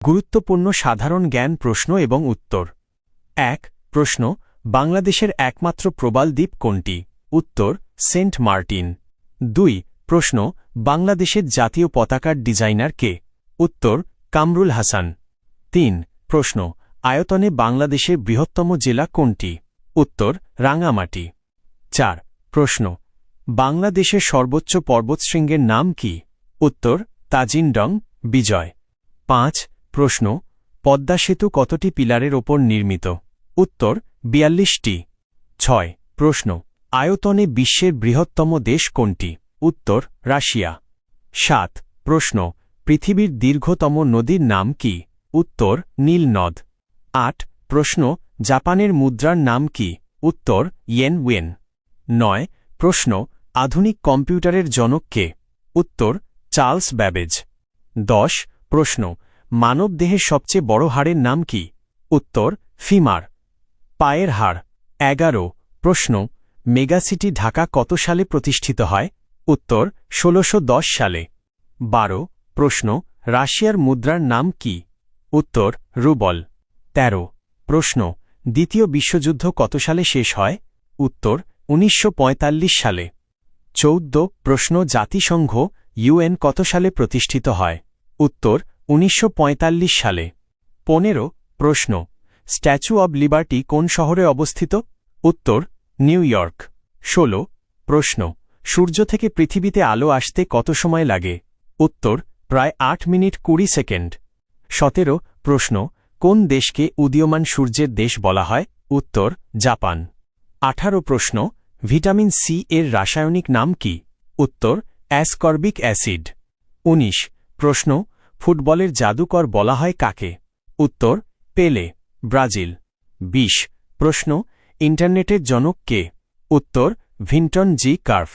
গুরুত্বপূর্ণ সাধারণ জ্ঞান প্রশ্ন এবং উত্তর। ১ প্রশ্ন, বাংলাদেশের একমাত্র প্রবাল দ্বীপ কোনটি? উত্তর, সেন্ট মার্টিন। ২ প্রশ্ন, বাংলাদেশের জাতীয় পতাকার ডিজাইনার কে? উত্তর, কামরুল হাসান। ৩ প্রশ্ন, আয়তনে বাংলাদেশের বৃহত্তম জেলা কোনটি? উত্তর, রাঙ্গামাটি। ৪ প্রশ্ন, বাংলাদেশের সর্বোচ্চ পর্বতশৃঙ্গের নাম কি? উত্তর, তাজিনডং বিজয়। ৫ প্রশ্ন, পদ্মা সেতু কতটি পিলারের ওপর নির্মিত? উত্তর, ৪২টি। ৬ প্রশ্ন, আয়তনে বিশ্বের বৃহত্তম দেশ কোনটি? উত্তর, রাশিয়া। ৭ প্রশ্ন, পৃথিবীর দীর্ঘতম নদীর নাম কি? উত্তর, নীল নদ। ৮ প্রশ্ন, জাপানের মুদ্রার নাম কি? উত্তর, ইয়েন ওয়েন। ৯ প্রশ্ন, আধুনিক কম্পিউটারের জনক কে? উত্তর, চার্লস ব্যাবেজ। ১০ প্রশ্ন, মানবদেহের সবচেয়ে বড় হাড়ের নাম কি? উত্তর, ফিমার, পায়ের হাড়। ১১ প্রশ্ন, মেগাসিটি ঢাকা কত সালে প্রতিষ্ঠিত হয়? উত্তর, ১৬১০ সালে। ১২ প্রশ্ন, রাশিয়ার মুদ্রার নাম কি? উত্তর, রুবল। ১৩ প্রশ্ন, দ্বিতীয় বিশ্বযুদ্ধ কত সালে শেষ হয়? উত্তর, ১৯৪৫ সালে। ১৪ প্রশ্ন, জাতিসংঘ ইউএন কত সালে প্রতিষ্ঠিত হয়? উত্তর, ১৯৪৫ সালে। ১৫ প্রশ্ন, স্ট্যাচু অব লিবার্টি কোন শহরে অবস্থিত? উত্তর, নিউ ইয়র্ক। ১৬ প্রশ্ন, সূর্য থেকে পৃথিবীতে আলো আসতে কত সময় লাগে? উত্তর, প্রায় ৮ মিনিট ২০ সেকেন্ড। ১৭ প্রশ্ন, কোন দেশকে উদীয়মান সূর্যের দেশ বলা হয়? উত্তর, জাপান। ১৮ প্রশ্ন, ভিটামিন সি এর রাসায়নিক নাম কি? উত্তর, অ্যাসকর্বিক অ্যাসিড। ১৯ প্রশ্ন, ফুটবলের জাদুকর বলা হয় কাকে? উত্তর, পেলে, ব্রাজিল। ২০ প্রশ্ন, ইন্টারনেটের জনক কে? উত্তর, ভিন্টন জি কার্ফ।